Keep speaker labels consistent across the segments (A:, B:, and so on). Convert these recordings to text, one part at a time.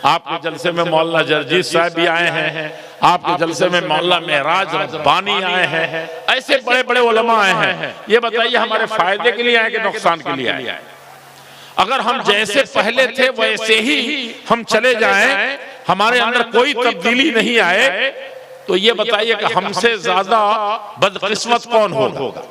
A: आपके जलसे में मौलाना जरजीत साहब भी आए हैं, आपके जलसे में मौलाना मेहराज रब्बानी आए हैं, ऐसे बड़े बड़े उलमा आए हैं। ये बताइए हमारे फायदे के लिए आए कि नुकसान के लिए आए? अगर हम जैसे पहले थे वैसे ही हम चले जाएं, हमारे अंदर कोई तब्दीली नहीं आए, तो ये बताइए कि हमसे ज्यादा बदकिस्मत कौन होगा?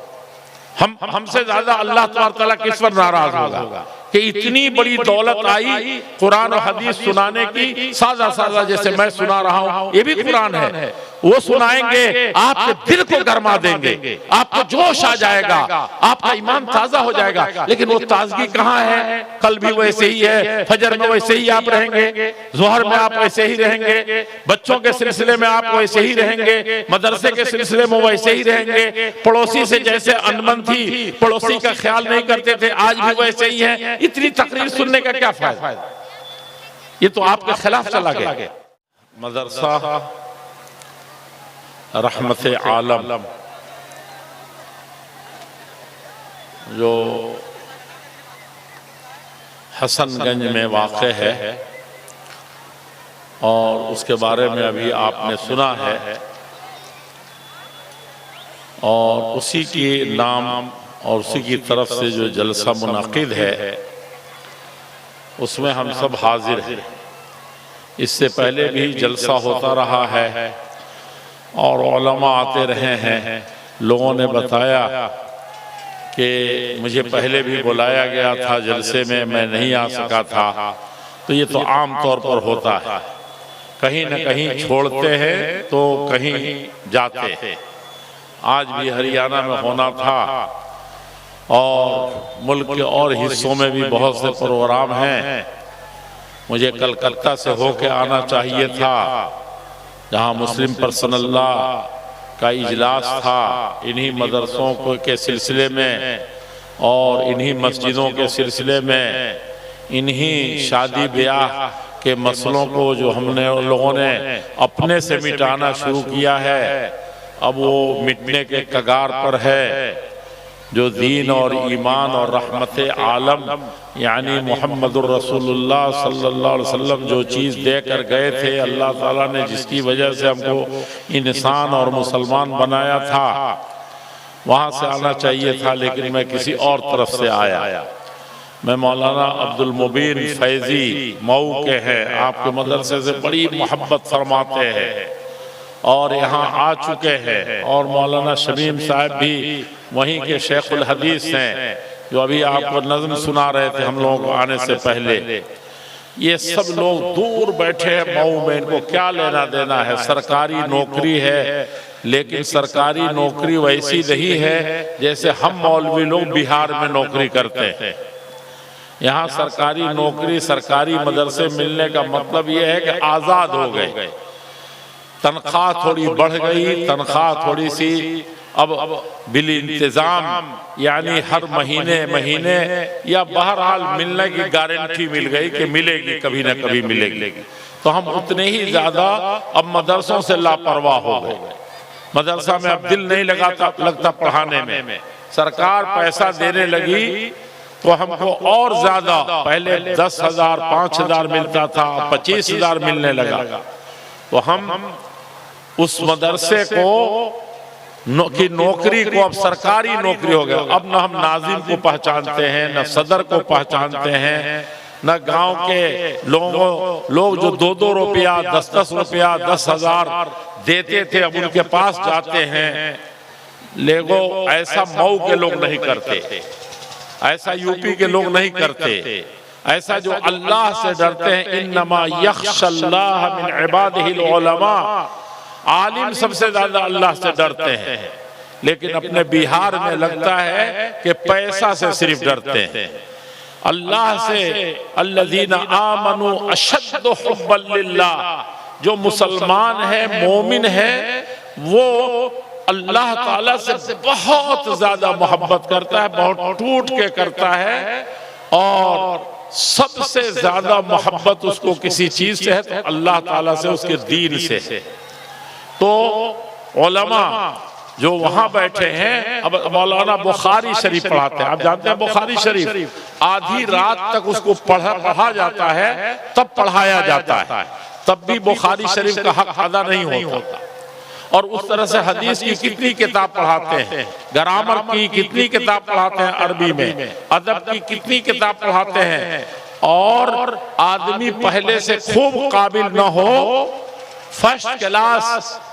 A: हमसे ज्यादा अल्लाह तआला किस पर नाराज होगा कि इतनी बड़ी दौलत आई कुरान और हदीस सुनाने की, सादा सादा जैसे मैं सुना रहा हूं, ये भी कुरान है, वो सुनाएंगे, आपके दिल को गरमा देंगे, आपको जोश आ जाएगा, आपका ईमान ताजा हो जाएगा। लेकिन वो ताजगी कहाँ है? कल भी वैसे ही है, फजर में वैसे ही आप रहेंगे, जोहर में आप वैसे ही रहेंगे, बच्चों के सिलसिले में आप वैसे ही रहेंगे, मदरसे के सिलसिले में वैसे ही रहेंगे, पड़ोसी से जैसे अनबन थी, पड़ोसी का ख्याल नहीं करते थे, आज भी वैसे ही है। इतनी तकरीर सुनने का क्या फायदा? ये तो आपके खिलाफ चला गया। मदरसा रहमत आलम जो हसनगंज में वाक़ है और उसके बारे में अभी आपने सुना है, और उसी के नाम और उसी की तरफ से जो जलसा मुनाकिद है उसमें हम सब हाजिर हैं। इससे पहले भी जलसा होता रहा है और उलमा आते रहे हैं। लोगों ने बताया कि मुझे पहले भी बुलाया गया था जलसे में, मैं नहीं आ सका था। तो ये तो आम तौर पर होता है, कहीं न कहीं छोड़ते हैं तो कहीं जाते हैं। आज भी हरियाणा में होना था और मुल्क के और हिस्सों में भी बहुत से प्रोग्राम हैं। मुझे कलकत्ता से होके आना चाहिए था, जहाँ मुस्लिम पर्सनल लॉ का इजलास था, इन्हीं मदरसों के सिलसिले में और इन्हीं मस्जिदों के सिलसिले में, इन्हीं शादी ब्याह के मसलों को जो हमने लोगों ने अपने से मिटाना शुरू किया है, अब वो मिटने के कगार पर है। जो दीन और ईमान और रहमत आलम यानी मुहम्मदुर रसूलुल्लाह सल्लल्लाहु अलैहि वसल्लम जो चीज़ देकर गए थे, अल्लाह ताला ने जिसकी वजह से हमको इंसान और मुसलमान बनाया था, वहाँ से आना चाहिए था, लेकिन मैं किसी और तरफ से आया। मैं मौलाना अब्दुल मुबीन फैजी मऊ के हैं, आपके मदरसे से बड़ी मोहब्बत फरमाते हैं और यहाँ आ चुके हैं, और मौलाना शमीम साहब भी वहीं के शेखुल हदीस हैं जो अभी आपको नज़्म सुना रहे थे हम लोगों को आने से पहले। ये सब लोग दूर बैठे हैं मऊ में, इनको क्या लेना देना है? सरकारी नौकरी है, लेकिन सरकारी नौकरी वैसी नहीं है जैसे हम मौलवी लोग बिहार में नौकरी करते हैं। यहाँ सरकारी नौकरी, सरकारी मदरसे मिलने का मतलब ये है कि आज़ाद हो गए, तनख्वाह थोड़ी बढ़ गई, तनख्वाह थोड़ी सी अब बिल इंतजाम यानी हर महीने या बहरहाल मिलने की गारंटी मिल गई कि मिलेगी, कभी ना कभी मिलेगी। तो हम उतने ही ज्यादा अब मदरसों से लापरवाह हो गए। मदरसा में अब दिल नहीं लगता पढ़ाने में। सरकार पैसा देने लगी तो हमको और ज्यादा, पहले 10,000 5,000 मिलता था, 25,000 मिलने लगा। तो हम उस मदरसे को की नौकरी को अब सरकारी नौकरी हो गया। अब न हम नाजिम को पहचानते हैं, न सदर को पहचानते हैं, न गांव के लोग जो 2-2 रुपया 10-10 रुपया 10,000 देते थे अब उनके पास जाते हैं। लेकिन ऐसा मऊ के लोग नहीं करते, ऐसा यूपी के लोग नहीं करते, ऐसा जो अल्लाह से डरते हैं। इन्नमा यख्शल्लाह मिन इबादिहिल उलमा, आलिम सबसे ज्यादा अल्लाह से डरते हैं। लेकिन अपने बिहार में लगता है कि पैसा से सिर्फ डरते हैं। अल्लाह से अल्लज़ीना आमनू अशद्दु हुब्बन लिल्लाह, जो मुसलमान है मोमिन है वो अल्लाह ताला से बहुत ज्यादा मोहब्बत करता है, बहुत टूट के करता है, और सबसे ज्यादा मोहब्बत उसको किसी चीज से है तो अल्लाह ताला से, उसके दीन से है। तो उलमा जो वहां बैठे हैं, अब मौलाना बुखारी शरीफ पढ़ाते हैं, आप जानते हैं बुखारी शरीफ आधी रात तक उसको पढ़ा जाता है, तब पढ़ाया जाता है, तब भी बुखारी शरीफ का हक अदा नहीं होता। और उस तरह से हदीस की कितनी किताब पढ़ाते हैं, ग्रामर की कितनी किताब पढ़ाते हैं अरबी में, अदब की कितनी किताब पढ़ाते हैं। और आदमी पहले से खूब काबिल न हो, फर्स्ट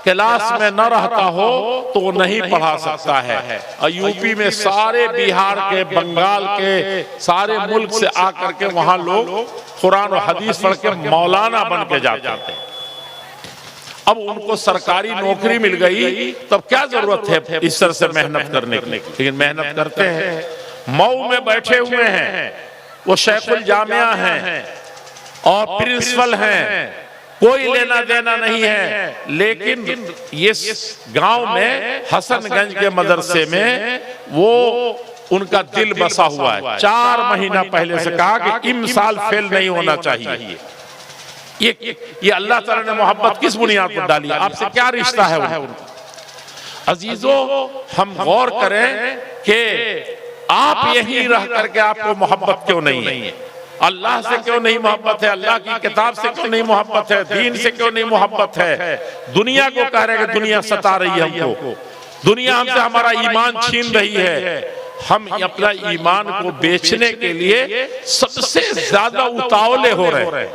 A: क्लास में न रहता हो, तो वो नहीं पढ़ा सकता है। और यूपी में सारे, बिहार के, बंगाल के, सारे मुल्क से आकर के वहां लोग कुरान और हदीस पढ़ के मौलाना बन के जाते हैं। अब उनको सरकारी नौकरी मिल गई, तब क्या जरूरत है इस तरह से मेहनत करने की, लेकिन मेहनत करते हैं। मऊ में बैठे हुए हैं, वो शेखुल जामिया हैं और प्रिंसिपल हैं, कोई लेना देना नहीं है, लेकिन ये गांव में हसनगंज के मदरसे में वो उनका दिल बसा हुआ है। 4 महीना पहले से कहा कि इम्साल फेल नहीं होना चाहिए। ये अल्लाह ताला ने मोहब्बत किस बुनियाद पर डाली, आपसे क्या रिश्ता है उनका। अजीजों, हम गौर करें कि आप यहीं रह करके आपको मोहब्बत क्यों नहीं है, अल्लाह से क्यों नहीं मोहब्बत है, अल्लाह की किताब से क्यों नहीं मोहब्बत है, दीन से क्यों नहीं मोहब्बत है। दुनिया को कह रहे हैं कि दुनिया सता रही है हमको, दुनिया हमसे हमारा ईमान छीन रही है। हम अपना ईमान को बेचने के लिए सबसे ज्यादा उतावले हो रहे हैं,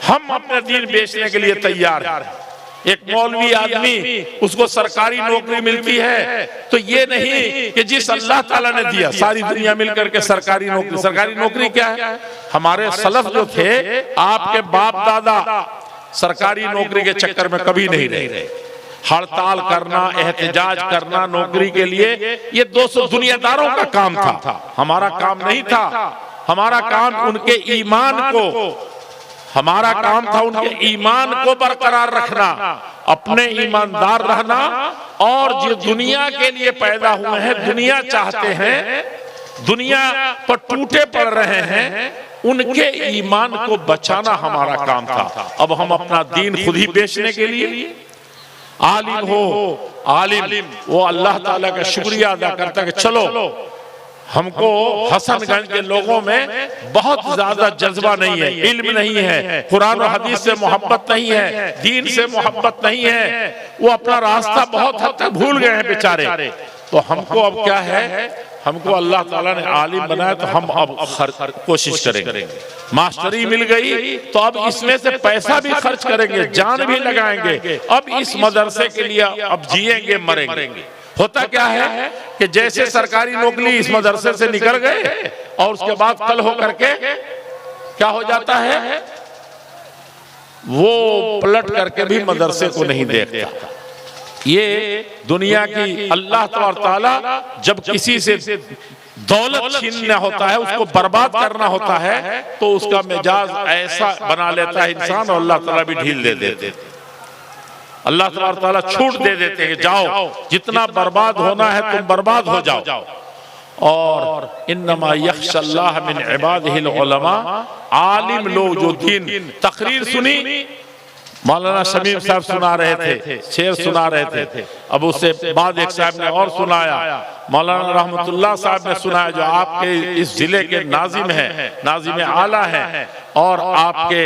A: हम अपना दीन बेचने के लिए तैयार हैं। एक मौलवी आदमी, उसको सरकारी नौकरी मिलती है, तो ये नहीं कि जिस अल्लाह ताला ने दिया, सारी दुनिया मिलकर के सरकारी नौकरी क्या है। हमारे सलफ जो थे, आपके बाप दादा सरकारी नौकरी के चक्कर में कभी नहीं रहे। हड़ताल करना, एहतजाज करना नौकरी के लिए, ये 200 दुनियादारों का काम था, हमारा काम नहीं था। हमारा काम उनके ईमान को, हमारा काम था उनके ईमान को बरकरार रखना, अपने ईमानदार रहना। और जो दुनिया के लिए पैदा हुए हैं, दुनिया चाहते हैं, दुनिया पर टूटे पड़ रहे हैं, उनके ईमान को बचाना हमारा काम था। अब हम अपना दीन खुद ही बेचने के लिए, आलिम हो, आलिम वो अल्लाह ताला का शुक्रिया अदा करता है कि चलो, हमको हसनगंज के लोगों में बहुत ज्यादा जज्बा नहीं है, इल्म नहीं है, कुरान और हदीस से मोहब्बत नहीं है, दीन से मोहब्बत नहीं है, वो अपना रास्ता बहुत हद तक भूल गए हैं बेचारे। तो हमको अब क्या है, हमको अल्लाह ताला ने आलिम बनाया, तो हम अब कोशिश करेंगे। मास्टरी मिल गई तो अब इसमें से पैसा भी खर्च करेंगे, जान भी लगाएंगे, अब इस मदरसे के लिए अब जिएंगे मरेंगे। होता क्या है कि जैसे सरकारी नौकरी इस मदरसे से निकल गए और उसके बाद कल होकर के क्या हो जाता है, वो पलट करके भी मदरसे को नहीं देखता। ये दुनिया की अल्लाह ताला जब किसी से दौलत छीनना होता है, उसको बर्बाद करना होता है, तो उसका मिजाज ऐसा बना लेता है इंसान, और अल्लाह ताला भी ढील दे देते, अल्लाह ताला छूट दे देते हैं, जाओ जितना बर्बाद होना है तुम बर्बाद हो जाओ। और इन्नमा यख्शल्लाह मिन इबादिहिल उलमा, आलिम लोग जो दीन। तकरीर सुनी, मौलाना शमीम साहब सुना रहे थे, शेर सुना रहे थे। अब उससे बाद एक साहब ने और सुनाया, मौलाना रहमतुल्लाह साहब ने सुनाया, जो आपके इस जिले के नाजिम हैं, नाजिम आला हैं, और आपके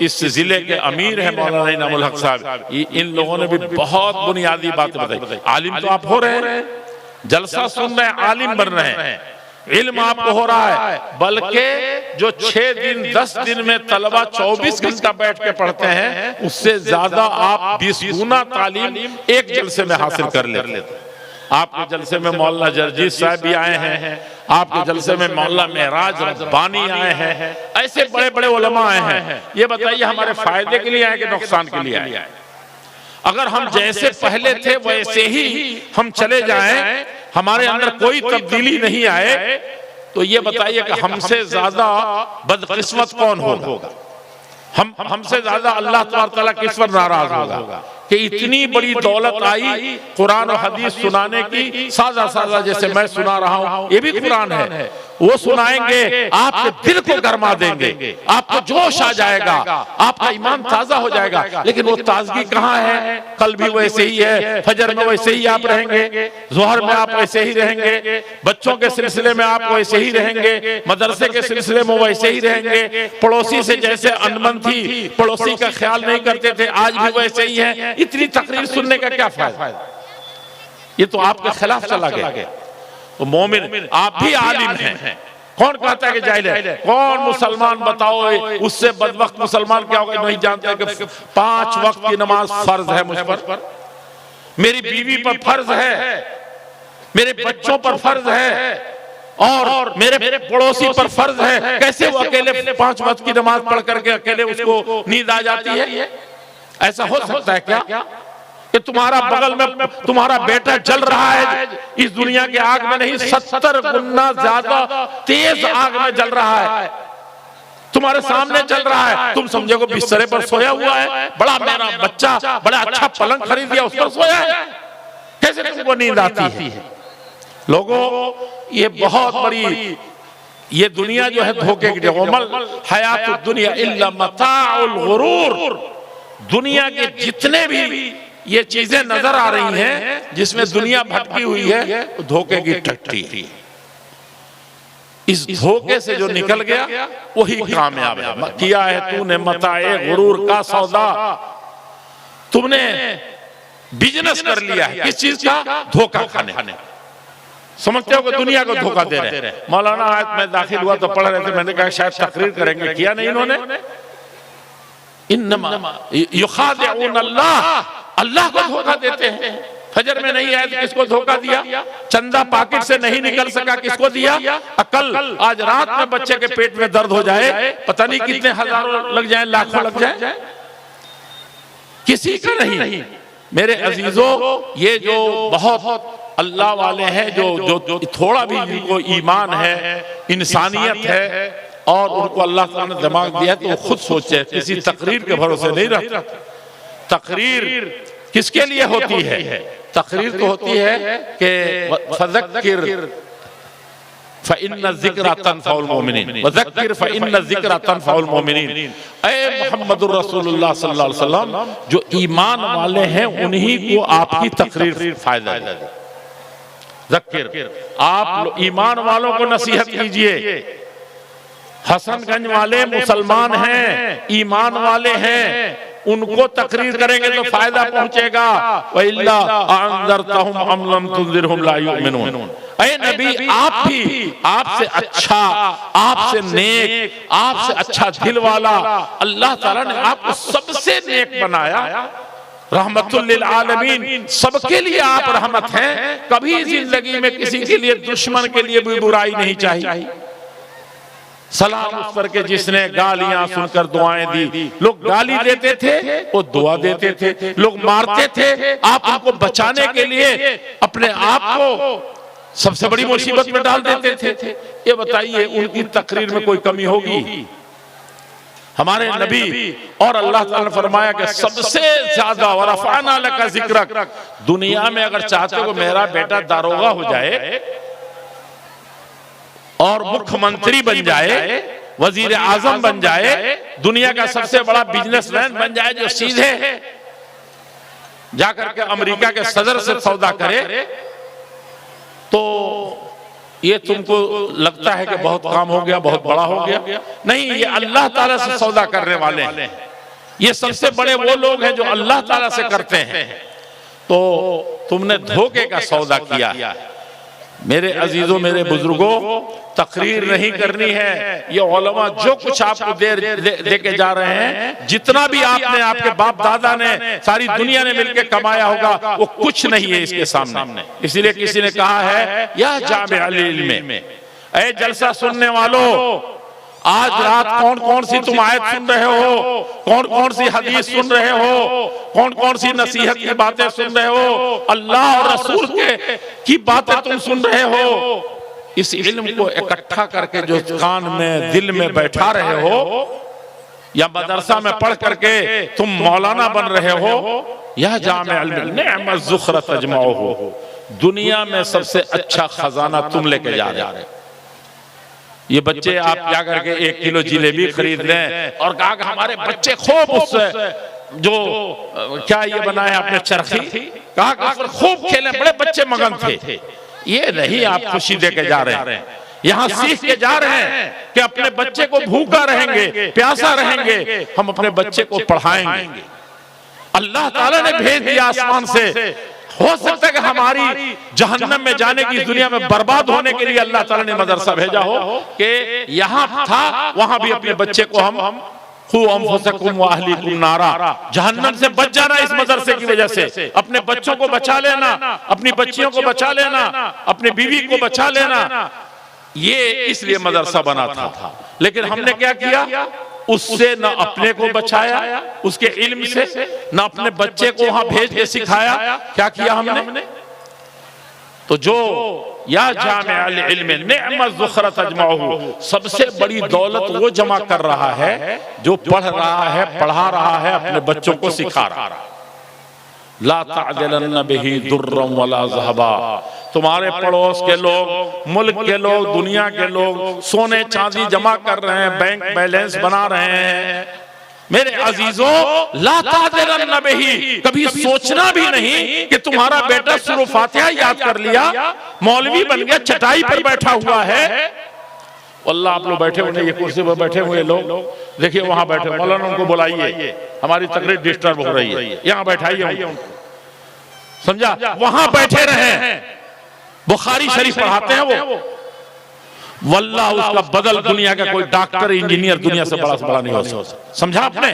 A: इस जिले के अमीर हैं मौलाना इनामुल हक साहब। इन लोगों ने भी बहुत बुनियादी बातें बताई। आलिम तो आप हो रहे हैं, जलसा सुन रहे हैं, आलिम बन रहे हैं, इल्म आपको हो रहा है, बल्कि जो 6 दिन 10 दिन में तलबा 24 घंटा बैठ के पढ़ते हैं, उससे ज्यादा आप 20 गुना तालीम एक जलसे में हासिल कर लेते। आपके जलसे में मौलाना जरजीत साहब भी आए हैं, आपके जलसे में मौलाना मेहराज रब्बानी आए हैं, ऐसे बड़े बड़े उलमा आए हैं। ये बताइए हमारे फायदे के लिए आए कि नुकसान के लिए आए? अगर हम जैसे पहले थे वैसे ही हम चले जाएं, हमारे अंदर कोई तब्दीली नहीं आए, तो ये बताइए कि हमसे ज्यादा बदकिस्मत कौन होगा? हमसे ज्यादा अल्लाह ताला किस पर नाराज होगा कि इतनी बड़ी दौलत आई कुरान और हदीस सुनाने की, सादा सादा जैसे मैं सुना रहा हूं, ये भी कुरान है, वो सुनाएंगे, आपके दिल को गरमा देंगे, आपको जोश आ जाएगा, आपका ईमान ताजा हो जाएगा। लेकिन वो ताजगी कहाँ है? कल भी वैसे ही है, फजर में वैसे ही आप रहेंगे, जोहर में आप वैसे ही रहेंगे, बच्चों के सिलसिले में आप वैसे ही रहेंगे, मदरसे के सिलसिले में वैसे ही रहेंगे, पड़ोसी से जैसे अनबन थी, पड़ोसी का ख्याल नहीं करते थे, आज भी वैसे ही है। इतनी तकरीर सुनने का क्या फायदा? ये तो आपके खिलाफ चला गया। तो मोमिन आप भी आलिम हैं। कौन कहता है कि जाहिल है? कौन मुसलमान बताओ उससे बदबख्त मुसलमान क्या होगा? नहीं जानते कि 5 वक्त की नमाज फर्ज है मुझ पर, मेरी बीवी पर फर्ज है, मेरे बच्चों पर फर्ज है, और मेरे पड़ोसी पर फर्ज है। कैसे वो अकेले 5 वक्त की नमाज पढ़ करके अकेले उसको नींद आ जाती है? ऐसा हो सकता है क्या कि तुम्हारा बगल में तुम्हारा बेटा जल रहा है, इस दुनिया की आग में नहीं 70 गुना ज्यादा तेज आग में जल रहा है, तुम्हारे सामने चल रहा है, तुम समझोगे बिस्तरे पर सोया हुआ है, बड़ा मेरा बच्चा बड़ा अच्छा पलंग खरीद दिया उस पर सोया है, कैसे तुमको नींद आती है? लोगों, ये बहुत बड़ी ये दुनिया जो है धोखे की जगह, हयातुद दुनिया इल्ला मताउल गुरूर। दुनिया के जितने भी ये चीजें नजर आ रही हैं जिसमें दुनिया भटकी हुई है, धोखे की टट्टी। इस धोखे से जो निकल गया वही कामयाब है। किया है तूने मताए गुरूर का सौदा, तुमने बिजनेस कर लिया है। किस चीज का? धोखा खाने। समझते हो कि दुनिया को धोखा दे रहे हैं। मौलाना आयत में दाखिल हुआ तो पढ़ रहे थे, मैंने कहा शायद तकरीर करेंगे, किया नहीं इन्होंने। इन्नमा युखादिऊन अल्लाह को धोखा देते हैं। फजर में नहीं आए तो किसको धोखा दिया? चंदा पॉकेट से नहीं निकल सका, किसको दिया? अकल। आज रात में बच्चे के पेट में दर्द हो जाए, पता नहीं कितने हजारों लग जाए, लाखों लग जाए, किसी का नहीं। मेरे अजीजों, ये जो बहुत अल्लाह वाले हैं, जो थोड़ा भी जिनको ईमान है, इंसानियत है, और उनको अल्लाह ताला ने दिमाग दिया, तो वो खुद सोचे, किसी तकरीर के भरोसे नहीं रहता। तकरीर किसके लिए होती है? तकरीर तो होती है कि फज़क्किर फ़इन्न ज़िक्रा तनफ़उल मोमिनीन, वज़क्किर फ़इन्न ज़िक्रा तनफ़उल मोमिनीन। ऐ मुहम्मदुर रसूलुल्लाह सल्लल्लाहु अलैहि वसल्लम, जो ईमान वाले हैं उन्हीं को आपकी तकरीर फायदा देगी। ज़क्किर, आप ईमान वालों को नसीहत कीजिए। हसनगंज वाले मुसलमान हैं, ईमान वाले हैं, उनको तकरीर करेंगे तो फायदा पहुंचेगा। वइल्ला अंज़रतहुम अम लम तुंज़िरहुम ला युमिनून। ऐ नबी, आप भी आपसे अच्छा, आपसे नेक, आपसे अच्छा दिल वाला अल्लाह ताला ने आपको सबसे नेक बनाया, रहमतुल लिल आलमीन, सबके लिए आप रहमत हैं। कभी जिंदगी में किसी के लिए, दुश्मन के लिए भी बुराई नहीं चाहिए। सलाम उस पर के जिसने गालियां सुनकर दुआएं दी। लोग गाली देते थे, वो दुआ देते थे। लोग मारते थे, आप उनको बचाने के लिए अपने आप को सबसे बड़ी मुसीबत में डाल देते थे। ये बताइए, उनकी तकरीर में कोई कमी होगी? हमारे नबी और अल्लाह ताला ने फरमाया कि सबसे ज्यादा वरफ़अना लका ज़िक्रक, दुनिया में अगर चाहते हो मेरा बेटा दारोगा हो जाए और मुख्यमंत्री बन जाए, वजीर आजम बन जाए, दुनिया का सबसे बड़ा बिजनेसमैन बन जाए, जो सीधे जाकर के अमेरिका के सदर से सौदा करे, तो ये तुमको लगता है कि बहुत काम हो गया, बहुत बड़ा हो गया। नहीं, ये अल्लाह ताला से सौदा करने वाले हैं। ये सबसे बड़े वो लोग हैं जो अल्लाह ताला से करते हैं। तो तुमने धोखे का सौदा किया। मेरे अजीजों, मेरे बुजुर्गों, तकरीर नहीं करनी है। ये उलमा जो कुछ आपको दे के जा रहे हैं, जितना भी आपने, आपके बाप दादा ने, सारी दुनिया ने मिलकर कमाया होगा, वो कुछ नहीं है इसके सामने। इसीलिए किसी ने कहा है, या जामिअल इल्म, ऐ जलसा सुनने वालों, आज रात कौन कौन सी तुम आयत सुन रहे हो, कौन कौन सी हदीस सुन रहे हो, कौन कौन सी नसीहत की बातें सुन रहे हो, अल्लाह और रसूल की बातें तुम सुन रहे हो, इस इल्म को इकट्ठा करके जो कान में, दिल में बैठा रहे हो, या मदरसा में पढ़ करके तुम मौलाना बन रहे हो, यह जामिअल इल्म निअमत ज़ुख्र तजमऊहु, दुनिया में सबसे अच्छा खजाना तुम लेके जा रहे हो। ये बच्चे आप क्या करके 1 किलो जिलेबी खरीद लें और कहा कि हमारे बच्चे खूब उससे जो क्या ये बनाए आपने चरखी, कहा कि खूब खेले, बड़े बच्चे मगन थे। ये नहीं आप खुशी दे के जा रहे हैं, यहाँ सीख के जा रहे हैं कि अपने बच्चे को भूखा रहेंगे, प्यासा रहेंगे, हम अपने बच्चे को पढ़ाएंगे। अल्लाह ताला ने भेज दिया आसमान से। हो सकता है कि हमारी जहन्नम में जाने की, दुनिया में बर्बाद होने के लिए अल्लाह ताला ने मदरसा भेजा हो कि यहाँ था, वहां भी अपने बच्चे को हम जहन्नम से बच जाना इस मदरसे की वजह से, अपने बच्चों को बचा लेना, अपनी बच्चियों को बचा लेना, अपनी बीवी को बचा लेना, ये इसलिए मदरसा बना था। लेकिन हमने क्या किया, उससे न अपने को बचाया, उसके इल्म से न अपने बच्चे को वहां भेज के सिखाया। क्या किया हमने? तो जो या जामिअल इल्म निअमत ज़ुखरत अजमाहू, सबसे बड़ी दौलत वो जमा कर रहा है जो पढ़ रहा है, पढ़ा रहा है, अपने बच्चों को सिखा रहा है। ला तअदिलन बिही दुर्रम वला ज़हबा, तुम्हारे पड़ोस के लोग, मुल्क के लोग, दुनिया के लोग सोने चांदी जमा कर रहे हैं, बैंक बैलेंस बना रहे हैं। मेरे अजीजों, ला तादिरन बिही, कभी सोचना भी नहीं कि तुम्हारा बेटा सूरह फातिहा याद कर लिया, मौलवी बन गया, चटाई पर बैठा हुआ है। अल्लाह, आप लोग बैठे हुए, ये कुर्सी पर बैठे हुए लोग देखिए, वहां बैठे, मौलाना उनको बुलाइए, हमारी तकरीर डिस्टर्ब हो रही है, यहाँ बैठाइए उनको, समझा? वहां बैठे रहे, बुखारी शरीफ पढ़ाते हैं वो, वल्लाह उसका बदल दुनिया का कोई डॉक्टर इंजीनियर दुनिया से बड़ा नहीं हो सकता। समझा आपने?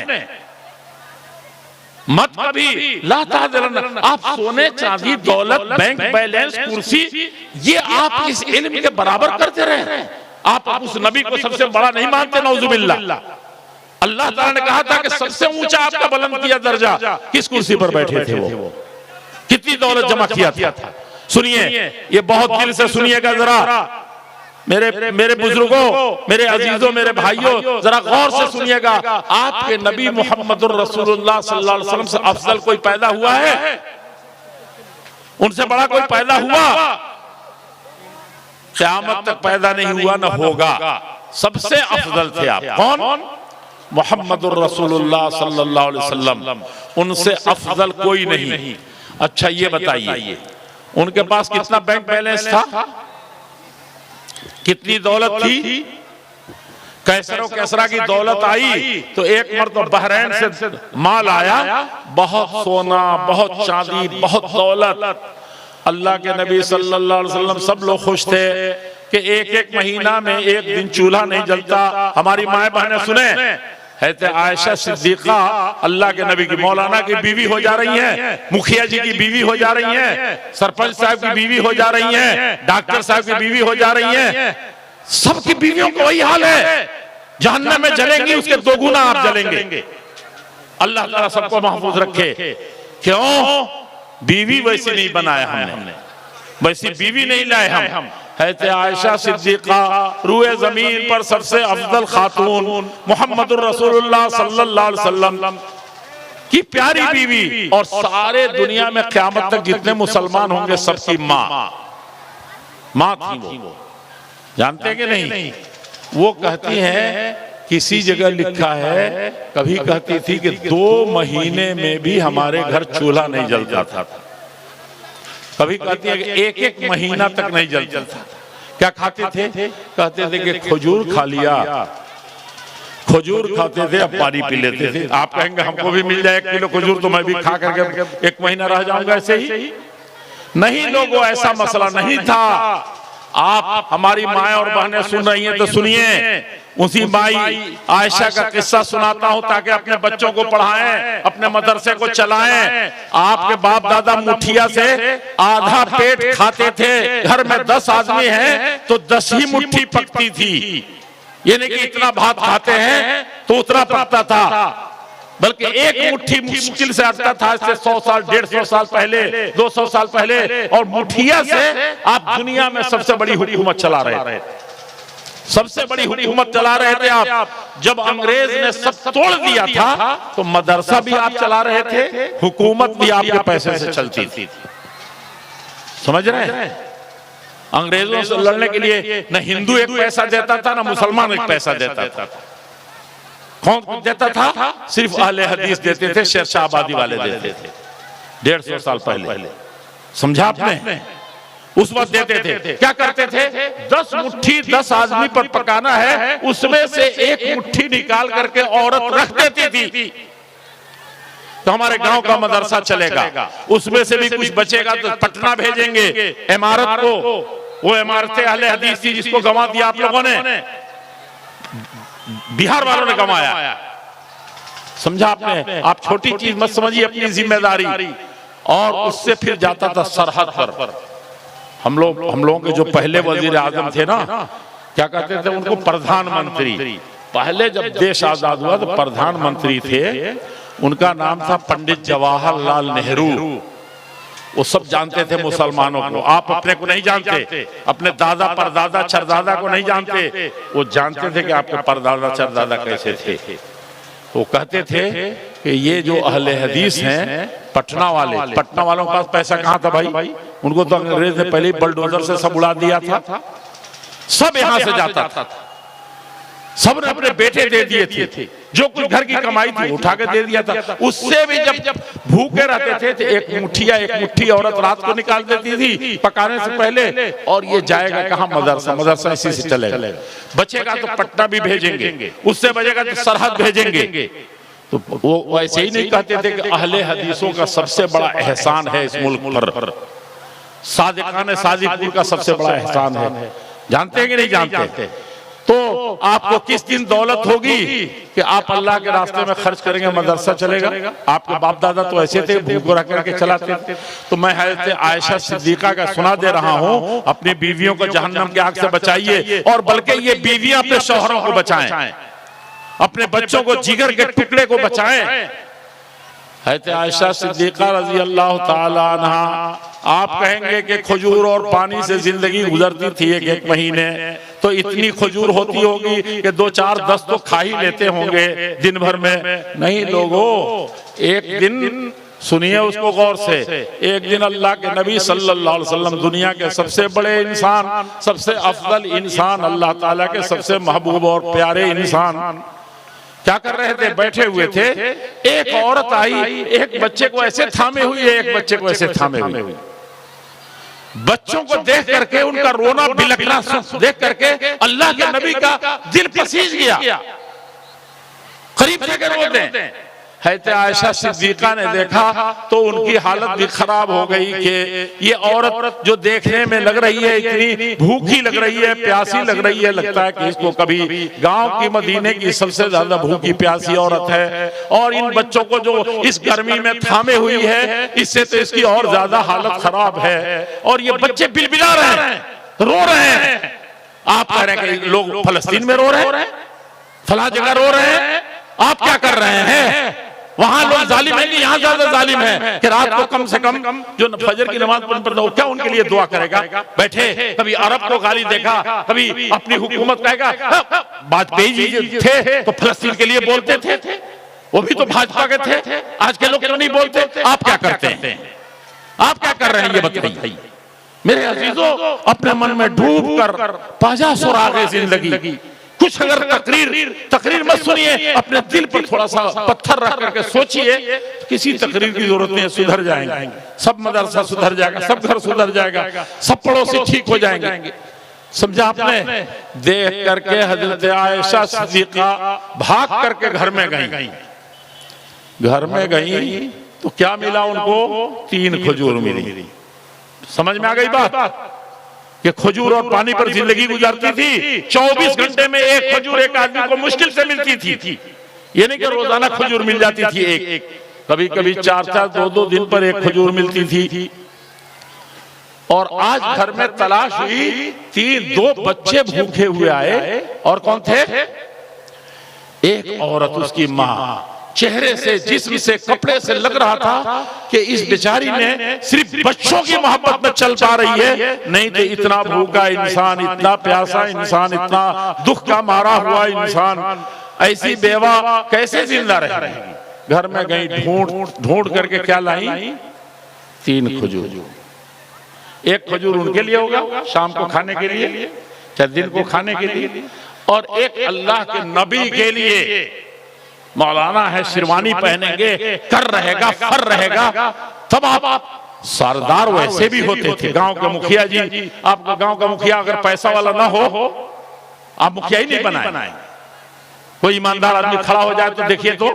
A: मत कभी ला तादिरन, आप सोने चांदी दौलत बैंक बैलेंस कुर्सी ये आप इस इल्म के बराबर करते रहे। आप उस नबी को सबसे बड़ा नहीं मानते, नौजुबिल्लाह। अल्लाह ताला ने कहा था कि सबसे ऊंचा आपका बुलंद किया दर्जा, किस कुर्सी पर बैठे थे वो, कितनी दौलत जमा किया था। सुनिए, ये बहुत दिल से सुनिएगा जरा, मेरे बुजुर्गों, मेरे अजीजों, मेरे भाइयों, जरा गौर से सुनिएगा। आपके नबी मुहम्मदुर रसूलुल्लाह सल्लल्लाहु अलैहि वसल्लम से अफजल कोई पैदा हुआ है? उनसे बड़ा कोई पैदा हुआ? क़यामत तक पैदा नहीं हुआ, न होगा। सबसे अफजल थे आप। कौन? मुहम्मदुर रसूलुल्लाह सल्लल्लाहु अलैहि वसल्लम, उनसे अफजल कोई नहीं। अच्छा ये बताइए, उनके पास कितना बैंक बैलेंस था, कितनी दौलत थी? कैसर कैसरा की दौलत आई तो एक मर्तबा बहरैन से माल आया, बहुत सोना, बहुत चांदी, बहुत दौलत। अल्लाह के नबी सल्लल्लाहु अलैहि वसल्लम सब लोग खुश थे कि एक महीना में एक दिन चूल्हा नहीं जलता। हमारी माए बहनें सुने, है आयशा सिद्दीका अल्लाह के नबी की मौलाना की बीवी हो जा रही हैं, मुखिया जी की बीवी हो जा रही हैं, सरपंच साहब की बीवी हो जा रही हैं, डॉक्टर साहब की बीवी हो जा रही हैं। सबकी बीवियों का वही हाल है, जहन्नम में जलेंगी, उसके 2 गुना आप जलेंगे। अल्लाह ताला सबको महफूज रखे। क्यों? बीवी वैसी नहीं बनाया हमने, वैसी बीवी नहीं लाए हम। है आयशा सिद्दीका रूए जमीन पर सबसे अफजल खातून मुहम्मदुर रसूलुल्लाह सल्लल्लाहु अलैहि वसल्लम की प्यारी बीवी, और सारे दुनिया में क़यामत तक जितने मुसलमान होंगे सबकी माँ थी वो। जानते कि नहीं? वो कहती हैं, किसी जगह लिखा है, कभी कहती थी कि 2 महीने में भी हमारे घर चूल्हा नहीं जलता था। कभी कहती है कि एक महीना तक नहीं जलता था। क्या खाते थे? कहते थे कि खजूर खा लिया, खजूर खाते थे, अब पानी पी लेते थे। आप कहेंगे हमको भी मिल जाए 1 किलो खजूर तो मैं भी खा करके 1 महीना रह जाऊंगा ऐसे ही। नहीं लोगों, ऐसा मसला नहीं था। आप हमारी माएं और बहनें सुन रही हैं तो सुनिए, उसी माई आयशा का किस्सा सुनाता हूं ताकि अपने बच्चों को पढ़ाएं, अपने मदरसे को चलाएं। आपके बाप दादा मुठिया से आधा पेट खाते थे। घर में 10 आदमी हैं तो 10 ही मुट्ठी पकती थी। ये नहीं कि इतना भात खाते हैं तो उतना पकता था, बल्कि एक मुट्ठी मुश्किल से आता था। इससे 100 साल 150 साल पहले, 200 साल पहले। और मुठिया से आप दुनिया में सबसे बड़ी हुकूमत चला रहे थे, सबसे बड़ी हुकूमत चला रहे थे आप। जब अंग्रेज ने सब तोड़ दिया था तो मदरसा भी आप चला रहे थे, हुकूमत भी आपके पैसे से चलती थी। समझ रहे हैं? अंग्रेजों से लड़ने के लिए न हिंदू एक पैसा देता था न मुसलमान एक पैसा देता था। कौन देता था? सिर्फ अहले हदीस देते थे, शेर शाह आबादी वाले देते थे 150 साल पहले। समझा आपने? उस वक्त देते थे। क्या करते थे? 10 मुट्ठी 10 आदमी पर पकाना है, उसमें से एक मुट्ठी निकाल करके औरत रख देती थी तो हमारे गांव का मदरसा चलेगा, उसमें से भी कुछ बचेगा तो पटना भेजेंगे इमारत को। वो इमारतें अहले हदीस थी जिसको गंवा दिया आप लोगों ने, बिहार वालों ने गंवाया। समझा आपने? आप छोटी चीज मत समझिए अपनी जिम्मेदारी। और उससे फिर जाता था सरहद पर। हम लोगों के जो पहले वजीर आजम थे ना, क्या कहते थे उनको? प्रधानमंत्री। पहले जब देश आजाद हुआ तो प्रधानमंत्री थे, उनका नाम था पंडित जवाहरलाल नेहरू। वो सब जानते थे मुसलमानों को, आप अपने को नहीं जानते, अपने दादा परदादा चरदादा को नहीं जानते। वो जानते थे कि आपके परदादा चरदादा कैसे थे। वो कहते थे कि ये जो अहले हदीस हैं पटना वाले, पटना वालों के पास पैसा कहाँ था भाई? उनको तो अंग्रेज ने पहले बलडोजर से सब उड़ा दिया था। सब यहाँ से जाता था, सब ने अपने बेटे दे दिए थे, जो कुछ घर की कमाई थी उठा के दे दिया था। उससे भी जब भूखे रहते थे तो एक मुट्ठी औरत रात को निकाल देती थी पकाने से पहले। और ये जाएगा कहाँ? मदरसा। मदरसा इसी से चलेगा। बचेगा तो पटना भी भेजेंगे, उससे बचेगा तो सरहद भेजेंगे। तो वो ऐसे ही नहीं कहते थे कि अहले हदीसों का सबसे बड़ा एहसान है इस मुल्क पर, सादिकाने सादिकपुर का सबसे बड़ा एहसान है। जानते हैं कि नहीं जानते? तो आपको किस दिन दौलत होगी कि आप अल्लाह के रास्ते में खर्च करेंगे, मदरसा चलेगा। आपके बाप दादा तो ऐसे थे, भूख रख करके चलाते थे। तो मैं हज़रत आयशा सिद्दीका का सुना दे रहा हूँ, अपनी बीवियों को जहन्नम की आग से बचाइए, और बल्कि ये बीवियां अपने शौहरों को बचाएं, अपने बच्चों को जिगर के टुकड़े को बचाएं। हज़रत आयशा सिद्दीका रज़ी अल्लाह ताला अन्हा, आप कहेंगे कि खजूर और पानी से जिंदगी गुजरती थी एक महीने, तो इतनी खजूर होती होगी कि 2 4 10 तो खा ही लेते होंगे दिन भर में। नहीं लोगों, एक दिन सुनिए उसको गौर से, एक दिन अल्लाह के नबी सल्लल्लाहु अलैहि वसल्लम, दुनिया के सबसे बड़े इंसान, सबसे अफजल इंसान, अल्लाह ताला के सबसे महबूब और प्यारे इंसान, क्या कर रहे थे? बैठे हुए थे। एक औरत आई, एक बच्चे को ऐसे थामे हुई है, एक बच्चे को ऐसे थामे हुई। बच्चों को देख करके, उनका रोना बिलखना देख करके अल्लाह के नबी का दिल पसीज गया, करीब से रो दें। हज़रत आयशा सिद्दीका ने देखा तो उनकी हालत भी खराब हो गई कि ये औरत जो देखने में लग रही है इतनी भूखी लग रही है, प्यासी लग रही है, लगता है कि इसको कभी गांव की मदीने की सबसे ज्यादा भूखी प्यासी औरत है, और इन बच्चों को जो इस गर्मी में थामे हुई है, इससे तो इसकी और ज्यादा हालत खराब है। और ये बच्चे बिलबिला रहे हैं, रो रहे हैं। आप कह रहे हैं कि लोग फलस्तीन में रो रहे हैं, फला जगह रो रहे हैं, आप क्या कर रहे हैं? वहां लोग जालिम है कि यहाँ ज्यादा जालिम है कि रात को कम से कम जो फजर की नमाज पढ़ता हो, क्या उनके लिए दुआ करेगा? बैठे कभी अरब को गाली देगा, कभी अपनी हुकूमत कहेगा। वाजपेयी जी थे तो फलस्तीन के लिए बोलते थे, वो भी तो भाजपा के थे। आज के लोग क्यों नहीं बोलते? आप क्या करते हैं? आप क्या कर रहे हैं ये बताइए मेरे अजीजों। अपने मन में डूब कर पाजा सुरागे जिंदगी। कुछ अगर तकरीर मत सुनिए, अपने दिल पर थोड़ा सा पत्थर रख करके सोचिए, किसी तकरीर की जरूरत नहीं है, सुधर जाएंगे। सब मदरसा सुधर जाएगा, सब घर सुधर जाएगा, सब पड़ोसी ठीक हो जाएंगे। समझा आपने? देख करके हजरत आयशा सिद्दीका भाग करके घर में गई। घर में गई तो क्या मिला उनको? 3 खजूर मिली। समझ में आ गई बात कि खजूर और पानी पर जिंदगी गुजारती थी। 24 घंटे में एक खजूर एक आदमी को मुश्किल से मिलती थी। ये नहीं कि रोजाना खजूर मिल जाती थी एक, कभी कभी 4-4 2-2 दिन पर एक खजूर मिलती थी। और आज घर में तलाश हुई, 2 बच्चे भूखे हुए आए। और कौन थे? एक औरत, उसकी माँ। चेहरे से, जिस्म से, कपड़े से लग रहा था कि इस बेचारी ने सिर्फ बच्चों की मोहब्बत में चल पा रही है, नहीं तो इतना भूखा इंसान, इतना प्यासा इंसान, इतना दुख का मारा हुआ इंसान, ऐसी बेवा कैसे जिंदा रहेगी? घर में गई, ढूंढ करके क्या लाई? 3 खजूर। एक खजूर उनके लिए होगा शाम को खाने के लिए, चाहे दिन को खाने के लिए, और एक अल्लाह के नबी के लिए। मौलाना है, शेरवानी पहनेंगे, कर रहेगा, फर रहेगा, तब आप सरदार वैसे भी होते थे। गांव के मुखिया जी, आपका गांव का मुखिया अगर पैसा वाला ना हो, आप मुखिया ही नहीं बनाए। कोई ईमानदार आदमी खड़ा हो जाए तो देखिए तो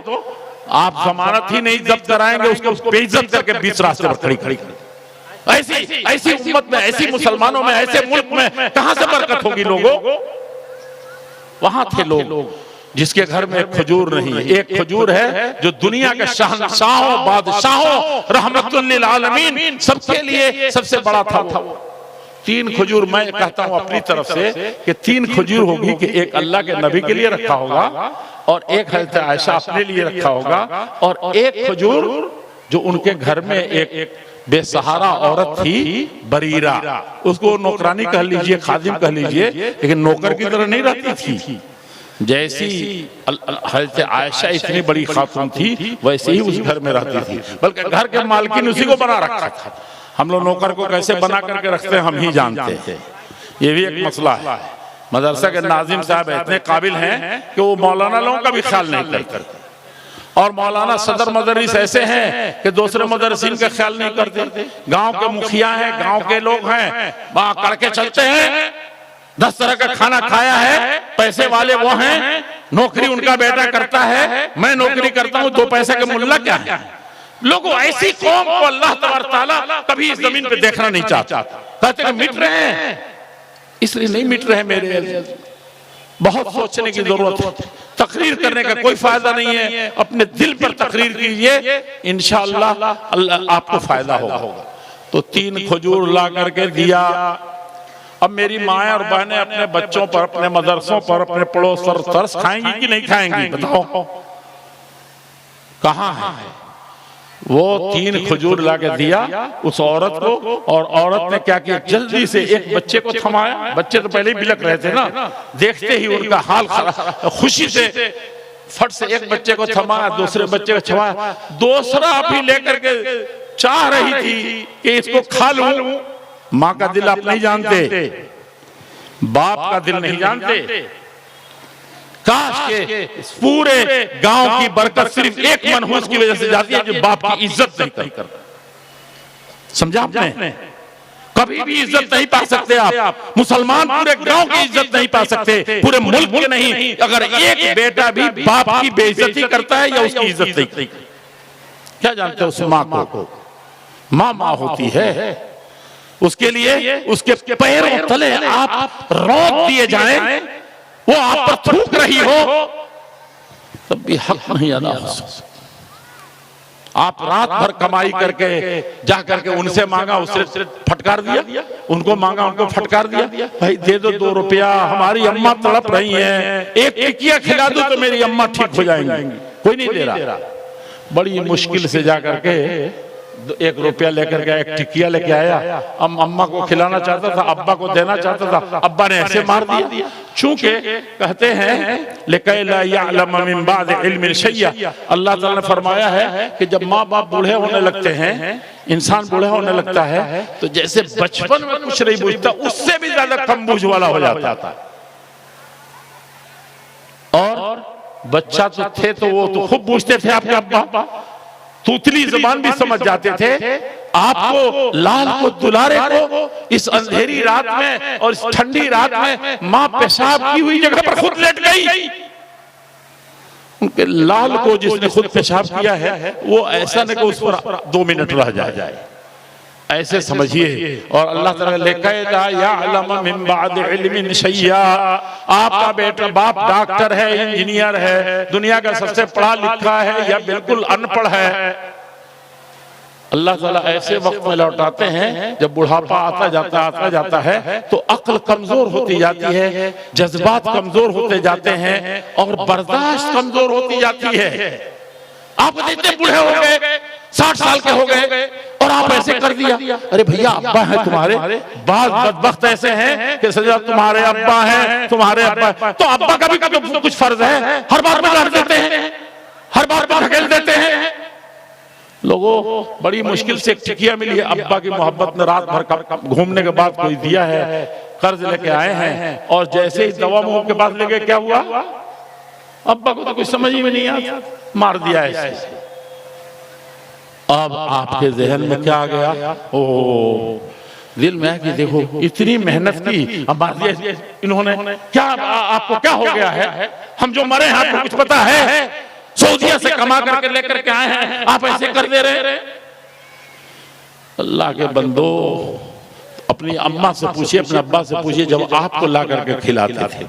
A: आप जमानत ही नहीं जब्त कराएंगे, उसको बेइज्जत करके बीच रास्ते पर खड़ी। ऐसी उम्मत में, ऐसी मुसलमानों में, ऐसे मुल्क में कहां से बरकत होगी लोगों? वहां थे लोग जिसके घर में एक खजूर नहीं है। एक खजूर है जो दुनिया के शहंशाहों, बादशाहों, रहमतुल लिल आलमीन सबके लिए सबसे बड़ा था वो। 3 खजूर मैं कहता हूं अपनी तरफ से कि 3 खजूर होगी कि एक अल्लाह के नबी के लिए रखा होगा, और एक हज़रत आयशा अपने लिए रखा होगा, और एक खजूर जो उनके घर में एक बेसहारा औरत थी, बरीरा, उसको नौकरानी कह लीजिए, खादिम कह लीजिए, लेकिन नौकर की तरह नहीं रहती थी। जैसी हज़रत आयशा इतनी बड़ी खातून थी, वैसे ही उस घर में रहती थी, बल्कि घर के मालकिन उसी को बना रखा था। हम लोग नौकर को कैसे बना करके रखते हैं हम ही जानते हैं, ये भी एक मसला है। मदरसा के नाजिम साहब इतने काबिल हैं कि वो मौलाना लोगों का भी ख्याल नहीं करते, और मौलाना सदर मदरस ऐसे हैं कि दूसरे मदरसीन का ख्याल नहीं करते। गांव के मुखिया हैं, गांव के लोग हैं, वहां करके चलते हैं, 10 तरह का खाना खाया है, पैसे वाले वो हैं, नौकरी उनका बेटा करता है, मैं नौकरी करता हूं, 2 पैसे का मुल्ला क्या है? लोगों ऐसी कौम को अल्लाह तबारक तआला कभी इस जमीन पे देखना नहीं चाहता। कहते हैं मिट रहे हैं, इसलिए नहीं मिट रहे मेरे, बहुत सोचने की जरूरत है। तकरीर करने का कोई फायदा नहीं है, अपने दिल पर तकरीर कीजिए, इंशाअल्लाह अल्लाह आपको फायदा होगा। तो 3 खजूर ला करके दिया। अब मेरी माएं और बहनें अपने बच्चों पर, अपने मदरसों पर, अपने पड़ोस पर तरस खाएंगी कि नहीं खाएंगी? बताओ कहां है? वो 3 खजूर ला के दिया उस औरत को, और औरत ने क्या किया, जल्दी से एक बच्चे को थमाया। बच्चे तो पहले ही बिलक रहे थे ना, देखते ही उनका हाल खराब, खुशी से फट से एक बच्चे को थमाया, दूसरे बच्चे को थमाया, दूसरा भी लेकर के चाह रही थी कि इसको खा लूं। माँ का दिल आप नहीं जानते, बाप का दिल नहीं जानते। काश के पूरे गांव की बरकत सिर्फ एक मनहूस की वजह से जाती है जो बाप की इज्जत नहीं करता। समझा आपने? कभी भी इज्जत नहीं पा सकते आप। मुसलमान पूरे गांव की इज्जत नहीं पा सकते, पूरे मुल्क के नहीं, अगर एक बेटा भी बाप की बेइज्जती करता है या उसकी इज्जत नहीं। क्या जानते हो उस माँ को? माँ होती है, उसके लिए उसके पैरों तले आप रौंद दिए जाएं, वो आप पर थूक रही हो, तब भी हक नहीं अदा हो सकता। आप रात भर कमाई करके जा करके उनसे मांगा, उससे फटकार दिया, उनको मांगा, उनको फटकार दिया। भाई दे दो 2 रुपया, हमारी अम्मा तड़प रही हैं, एक टिकिया खिला दो तो मेरी अम्मा ठीक हो जाएंगी। कोई नहीं दे रहा। बड़ी मुश्किल से जा करके 1 रुपया लेकर के एक टिकिया लेके आया। अम्मा को खिलाना चाहता था, अब्बा को देना चाहता था, अब्बा ने ऐसे मार दिया। चूंकि कहते हैं लिकै ला यअलम मिन बाद इल्मिन शैया, अल्लाह ताला ने फरमाया है कि जब माँ बाप बूढ़े होने लगते हैं, इंसान बूढ़ा होने लगता है, तो जैसे बचपन में कुछ नहीं बूझता, उससे भी ज्यादा कम बूझ वाला हो जाता था। और बच्चा तो थे तो वो तो खूब बूझते थे आपके अब्बा, तूतली जबान भी समझ जाते थे। आपको, लाल को, दुलारे को इस अंधेरी रात में और इस ठंडी रात में माँ पेशाब की हुई जगह पर खुद लेट गई। उनके लाल को जिसने खुद पेशाब किया है वो ऐसा नहीं कि उस पर 2 मिनट रह जाए, ऐसे समझिए। और अल्लाह ताला लिकै ला यअलम मिन बाद इल्मिन शैया, आपका बेटा बाप डॉक्टर है, इंजीनियर है, दुनिया का सबसे पढ़ा लिखा है या बिल्कुल अनपढ़ है। अल्लाह ताला ऐसे वक्त में लौटाते हैं जब बुढ़ापा आता जाता है तो अक्ल कमजोर होती जाती है, जज्बात कमजोर होते जाते हैं और बर्दाश्त कमजोर होती जाती है। आप इतने बूढ़े हो गए, 60 साल के हो गए और आप ऐसे कर दिया। अरे भैया अब्बा है तुम्हारे, बाल बदबख्त ऐसे हैं कि सजा तुम्हारे अब्बा हैं, तुम्हारे अब्बा, तो अब्बा का भी कुछ फर्ज है। हर बार में डांट देते हैं, हर बार में ढकेल देते हैं। लोगों बड़ी मुश्किल से एक टिकिया मिली है, अब्बा की मोहब्बत में रात भर घूमने के बाद कोई दिया है, कर्ज लेके आए हैं और जैसे ही दवा मुंह के पास लेके क्या हुआ, अब्बा को तो कुछ समझ ही में नहीं आया, मार दिया ऐसे। अब आपके जहन में क्या आ गया, ओ दिल में कि देखो इतनी मेहनत की, अब मार दिया इन्होंने, क्या आपको क्या हो गया है, हम जो मरे हैं आपको कुछ पता है, सऊदीया से कमा करके लेकर के आए हैं, आप ऐसे कर दे रहे। अल्लाह के बंदो, अपनी अम्मा से पूछिए, अपने अब्बा से पूछिए जब आपको ला करके खिलाते थे,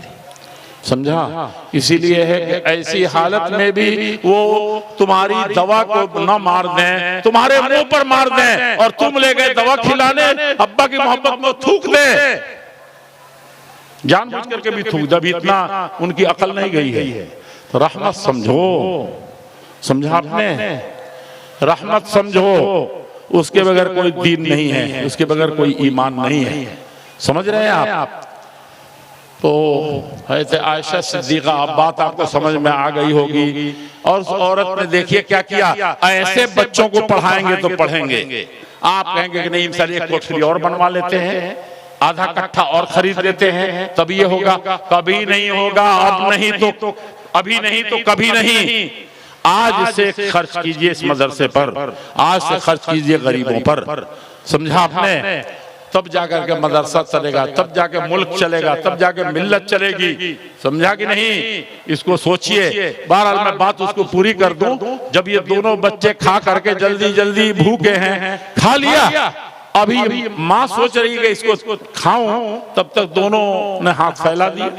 A: समझा। इसीलिए है कि ऐसी हालत में भी वो तुम्हारी दवा को न मार दें, तुम्हारे मुंह पर मार दें और तुम ले गए दवा खिलाने, अब्बा की मोहब्बत में थूक दे, जानबूझ करके भी थूक दे, अभी इतना उनकी अकल नहीं गई है। तो रहमत समझो, समझा आपने, रहमत समझो, उसके बगैर कोई दीन नहीं है, उसके बगैर कोई ईमान नहीं है, समझ रहे हैं आप। तो हज़रत आयशा सिद्दीक़ा, अब बात आपको समझ में आ गई होगी। और उस औरत ने देखिए क्या किया, ऐसे बच्चों को पढ़ाएंगे तो पढ़ेंगे, आप कहेंगे कि नहीं सर एक कोठरी और बनवा लेते हैं, आधा कट्ठा और खरीद लेते हैं तब ये होगा, कभी नहीं होगा, अब नहीं तो अभी नहीं तो कभी नहीं। आज से खर्च कीजिए इस मदरसे पर, आज से खर्च कीजिए गरीबों पर, समझा आपने, तब जाकर के मदरसा चलेगा, तब जाके मुल्क चलेगा, तब जाके मिल्लत चलेगी, समझा कि नहीं। इसको सोचिए। बहरहाल मैं बात उसको पूरी कर दूं, जब ये दोनों बच्चे खा करके जल्दी जल्दी भूखे हैं, खा लिया, अभी माँ सोच रही है इसको खाऊं, तब तक दोनों ने हाथ फैला दिया।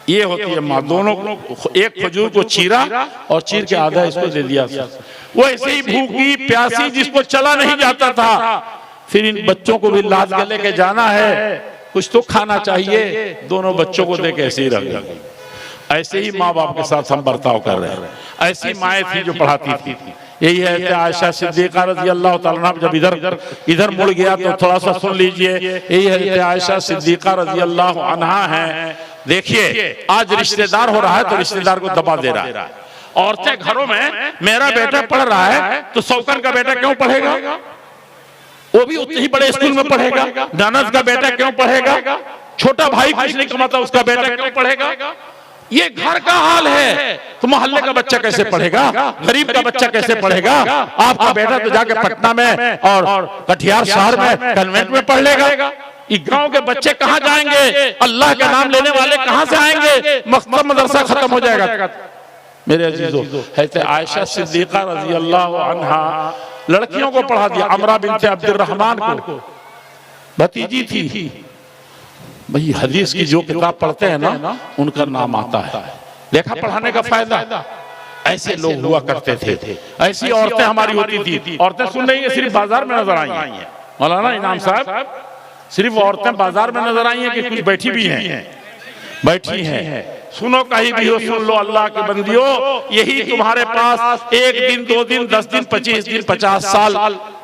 A: ये होती है माँ, दोनों एक खजूर को चीरा और चीर के आधा इसको दे दिया। वो ऐसे ही भूखी प्यासी जिसको चला नहीं जाता था, फिर इन बच्चों को भी लाद के लेके जाना है, कुछ तो खाना चाहिए, दोनों बच्चों को देके ऐसे ही रख गई। ऐसे ही माँ बाप के साथ हम बर्ताव कर रहे हैं। ऐसी माएँ थी जो पढ़ाती थी। यही है कि आयशा सिद्दीक़ा रज़ी अल्लाह तआला अन्हा, जब इधर मुड़ गया तो थोड़ा सा सुन लीजिए। यही है कि आयशा सिद्दीक़ा रज़ी अल्लाह अन्हा है। देखिए आज रिश्तेदार हो रहा है तो रिश्तेदार को दबा दे रहा है। औरतें घरों में, मेरा बेटा पढ़ रहा है तो सौकन का बेटा क्यों पढ़ेगा, वो भी उतने ही बड़े स्कूल में पढ़ेगा, ननद का बेटा क्यों पढ़ेगा, छोटा भाई कुछ नहीं कमाता उसका बेटा क्यों पढ़ेगा। ये घर का हाल है, तो मोहल्ले का बच्चा कैसे पढ़ेगा, गरीब का बच्चा कैसे पढ़ेगा। आपका बेटा तो जाके पटना में और कटिहार शहर में कन्वेंट में पढ़ लेगा। गांव के बच्चे कहाँ जाएंगे, अल्लाह के नाम लेने वाले कहाँ से आएंगे, मकतब मदरसा खत्म हो जाएगा। मेरे अजीजों, हज़रत आयशा सिद्दीक़ा रज़ी अल्लाह अन्हा लड़कियों को पढ़ा दिया। अमरा बिन्त अब्दुर्रहमान को भतीजी थी। भाई हदीस की जो किताब पढ़ते हैं ना, उनका नाम आता है। देखा पढ़ाने का फायदा, ऐसे लोग हुआ करते थे, ऐसी औरतें हमारी होती थी। औरतें सुन रही है सिर्फ बाजार में नजर आई हैं, मौलाना इनाम साहब, सिर्फ औरतें बाजार में नजर आई हैं कि कुछ बैठी भी हैं, बैठी हैं। सुनो कहीं भी हो, सुन लो अल्लाह के बंदियों, यही तुम्हारे पास 1 दिन 2 दिन 10 दिन 25 दिन 50 साल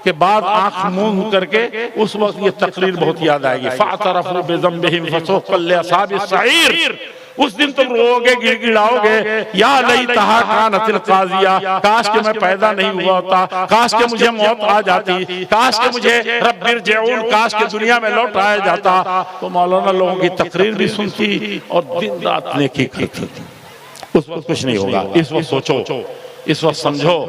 A: के बाद आंख मूंद करके उस वक्त ये तकरीर बहुत याद आएगी। फ़अतरफ़ू बिज़ंबिहिम फ़सुक़्क़न लिअस्हाबिस सईर। उस दिन तुम रोओगे, गिड़गिड़ाओगे, या लैतहा कानतिल क़ाज़िया, काश के मैं पैदा नहीं हुआ होता, काश के मुझे मौत आ जाती, काश के मुझे रब्बिरजिऊन, काश के दुनिया में लौट आया जाता। तो मौलाना लोगों की तकरीर भी सुनती और दिन रात नेकी करती। उस वक्त कुछ नहीं होगा, इस वक्त सोचो, इस वक्त समझो।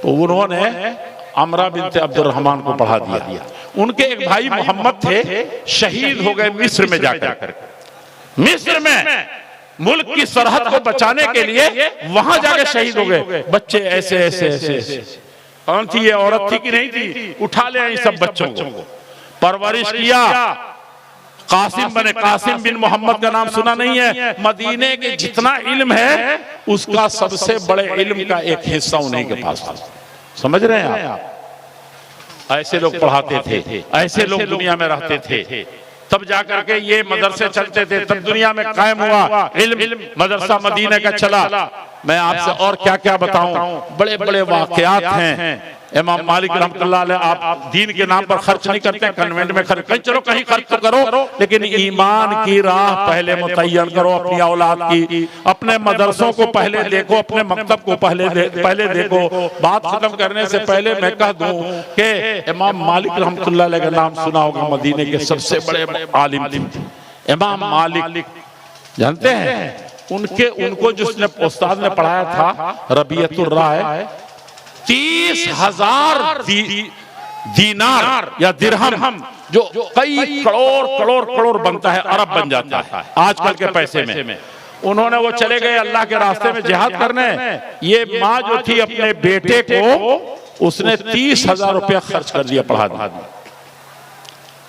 A: तो उन्होंने अमरा बिन्त अब्दुर्रहमान को पढ़ा दिया। उनके एक भाई मोहम्मद थे, शहीद हो गए मिस्र में जाकर। मिस्र में मुल्क की सरहद को बचाने के लिए वहां जाके शहीद हो गए। बच्चे ऐसे ऐसे ऐसे, कौन थी ये औरत थी कि नहीं थी, उठा ले सब बच्चों को, परवरिश किया। कासिम बने, कासिम बिन मोहम्मद का नाम सुना नहीं है। मदीने के जितना इल्म है उसका सबसे बड़े इल्म का एक हिस्सा उन्हीं के पास था। समझ रहे हैं आप। ऐसे लोग पढ़ाते थे, ऐसे लोग दुनिया में रहते थे, तब जाकर के ये मदरसे चलते थे, तब दुनिया में कायम हुआ इल्म। मदरसा मदीने का चला। मैं आपसे और क्या क्या बताऊं, बड़े बड़े वाकयात हैं। इमाम मालिक रहमतुल्लाह अलैह, आप दीन के नाम पर खर्च नहीं करते हैं, कन्वेंट में खर्च कहीं, चलो कहीं खर्च तो करो, लेकिन ईमान की राह पहले मुतय्यन करो अपनी औलाद की। अपने मदरसों को पहले देखो, अपने मकतब को पहले देखो। बात खत्म करने से पहले मैं कह दूं कि इमाम मालिक रहमतुल्लाह अलैह का नाम सुना होगा, मदीने के सबसे बड़े आलिम थे इमाम मालिक, जानते हैं? उनको जिसने उस्ताद ने पढ़ाया था रबियतुर राय, 30,000 दीनार या दिरहम, जो कई करोड़ बनता है, अरब बन जाता है आजकल के पैसे में। उन्होंने वो चले गए अल्लाह के रास्ते में जिहाद करने। ये माँ जो थी अपने बेटे को उसने 30,000 रुपया खर्च कर दिया पढ़ा दिया,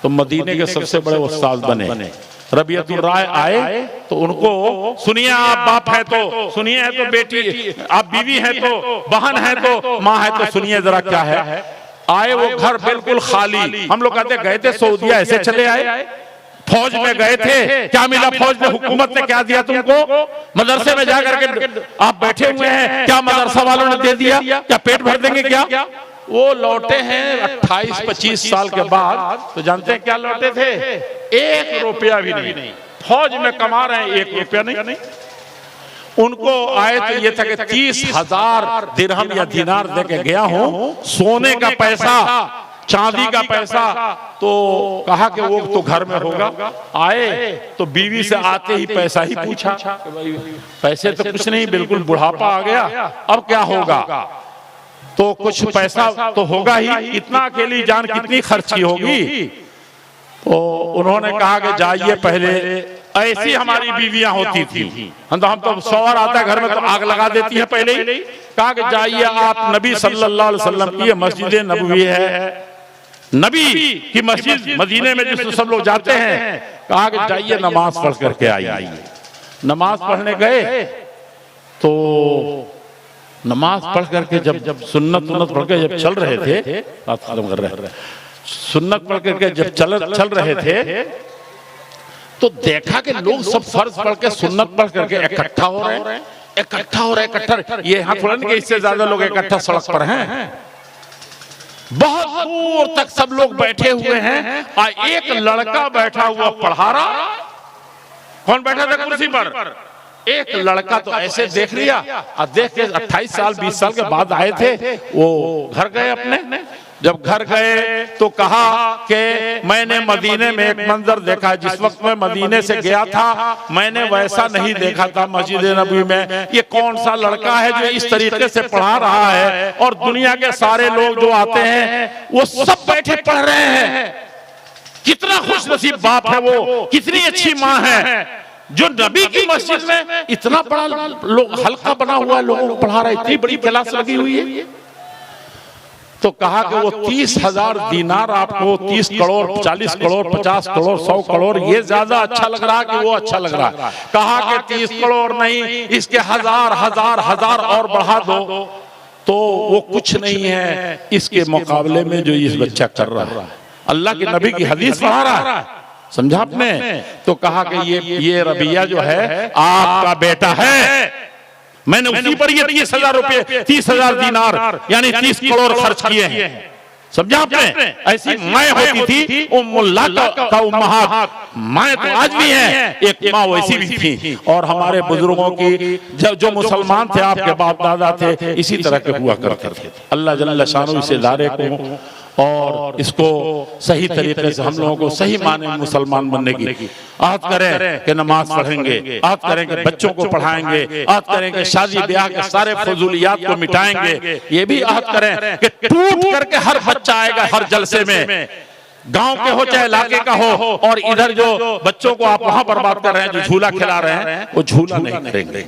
A: तो मदीने के सबसे बड़े उस्ताद बने। रबियतुर राय आए तो उनको, सुनिए आप बाप है तो सुनिए, है तो बेटी, आप बीवी है तो बहन है तो माँ है तो सुनिए जरा क्या है। आए वो घर बिल्कुल खाली, हम लोग कहते गए थे सऊदीया, ऐसे चले आए। फौज में गए थे, क्या मिला फौज ने, हुकूमत ने क्या दिया तुमको? मदरसे में जाकर के आप बैठे हुए हैं, क्या मदरसा वालों ने दे दिया? क्या पेट भर देंगे क्या? वो लौटे हैं 28-25 साल के बाद, तो जानते हैं क्या लौटे थे? 1 रुपया भी नहीं। फौज में कमा रहे हैं, 1 रुपया नहीं। उनको आए तो ये था कि 30,000 दिरहम या दिनार दे के गया हूं, सोने का पैसा, चांदी का पैसा। तो कहा कि वो तो घर में होगा। आए तो बीवी से आते ही पैसा ही पूछा, पैसे तो कुछ नहीं, बिल्कुल बुढ़ापा आ गया, अब क्या होगा? तो कुछ पैसा तो होगा ही, इतना अकेली जान कितनी खर्च की होगी? तो उन्होंने कहा कि जाइए पहले, ऐसी हमारी बीवियां होती थी, हम तो शौहर आता है घर में तो आग लगा देती है पहले ही। कहा कि जाइए आप, नबी सल्लल्लाहु अलैहि वसल्लम की मस्जिद नबवी है, नबी की मस्जिद मदीने में जिसमें सब लोग जाते हैं, कहा कि जाइए नमाज पढ़ करके आइए। नमाज पढ़ने गए तो नमाज पढ़ करके जब सुन्नत पढ़ के जब चल रहे थे, बात खत्म कर रहे हैं, सुन्नत पढ़ करके जब चल रहे थे तो देखा कि लोग सब फर्ज पढ़ के सुन्नत पढ़ करके इकट्ठा हो रहे हैं। ये यहाँ थोड़ा नहीं कि इससे ज्यादा लोग इकट्ठा सड़क पर हैं, बहुत दूर तक सब लोग बैठे हुए हैं। एक लड़का बैठा हुआ पढ़ा रहा। कौन बैठा था कुर्सी पर? एक लड़का तो ऐसे देख लिया, और देख के 28 साल 20 साल के बाद आए थे, वो घर गए अपने। जब घर गए तो कहा कि मैंने मदीने में एक मंजर देखा, जिस वक्त मैं मदीने से गया था मैंने वैसा नहीं देखा था मस्जिद नबी में। ये कौन सा लड़का है जो इस तरीके से पढ़ा रहा है, और दुनिया के सारे लोग जो आते हैं वो सब बैठे पढ़ रहे हैं। कितना खुशनसीब बाप है वो, कितनी अच्छी माँ है जो नबी की मस्जिद में इतना बड़ा लोग हल्का बना हुआ लोगों को पढ़ा रहा है, इतनी बड़ी क्लास लगी हुई है। तो कहा कि वो 30,000 दीनार आपको 30 करोड़ 40 करोड़ 50 करोड़ 100 करोड़ ये ज्यादा अच्छा लग रहा है कि वो अच्छा लग रहा है? कहा कि 30 करोड़ नहीं, इसके हजार और बढ़ा दो तो वो कुछ नहीं है इसके मुकाबले में जो इस बच्चा कर रहा है। अल्लाह के नबी की हदीस पढ़ा रहा है, समझा आपने? तो कहा कि ये रबिया जो है आपका बेटा है, मैंने उसी पर ये 30,000 रुपये 30,000 दीनार यानी 30 करोड़ खर्च किए हैं, समझा आपने? ऐसी माँ होती थी उम्मुल्ला का उम्महात, माँ तो आज भी है, एक माँ वैसी भी थी। और हमारे बुजुर्गों की जो मुसलमान थे, आपके बाप दादा थे, इसी तरह के हुआ करते थे। अल्लाह जल्ल शानु इस इदारे को और इसको सही तरीके से हम लोगों को सही माने मुसलमान बनने की आहद करें कि नमाज पढ़ेंगे, आहद करें कि बच्चों को पढ़ाएंगे, आहद करें कि शादी ब्याह के सारे फजूलियात को मिटाएंगे। ये भी आहद करें कि टूट करके हर बच्चा आएगा हर जलसे में, गांव के हो चाहे इलाके का हो, और इधर जो बच्चों को आप वहां बर्बाद कर रहे हैं, जो झूला खिला रहे हैं, वो झूला नहीं करेंगे।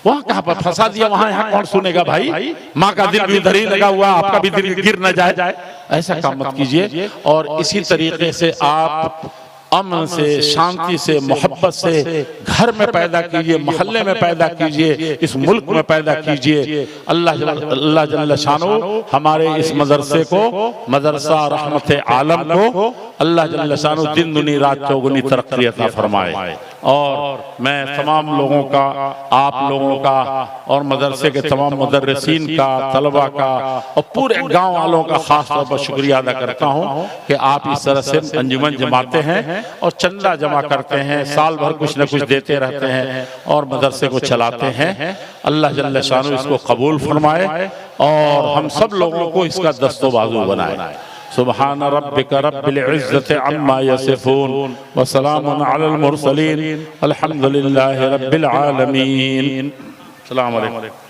A: वहां कहां पर फंसा दिया, वहां यहाँ कौन सुनेगा भाई? माँ का दिल भी उधर ही लगा हुआ, आपका भी दिल गिर न जाए, ऐसा काम मत कीजिए। और इसी तरीके से आप अमन से, शांति से, मोहब्बत से घर में पैदा कीजिए, मोहल्ले में पैदा कीजिए, इस मुल्क में पैदा कीजिए। अल्लाह जल्ल शानो हमारे इस मदरसे को, मदरसा रहमत आलम को अल्लाह जल्ल शानो दिन दुनी रात चौगुनी तरक्की अता फरमाए। और मैं तमाम लोगों का, आप लोगों का और मदरसे के तमाम मुदर्रिसीन का, तलबा का और पूरे गांव वालों का खास तौर पर शुक्रिया अदा करता हूं कि आप इस तरह से अंजुमन जमाते हैं और चंदा जमा करते हैं, साल भर कुछ न कुछ देते रहते हैं और मदरसे को चलाते हैं। अल्लाह जल्ल शानु इसको कबूल फरमाए और हम सब लोगों को इसका दस्तोबाजू बनाए। सुबहान रब्बिका रब्बिल इज्जति अम्मा यसिफून व सलामुन अलल मुरसलीन अल्हम्दुलिल्लाहि रब्बिल आलमीन। अस्सलामु अलैकुम।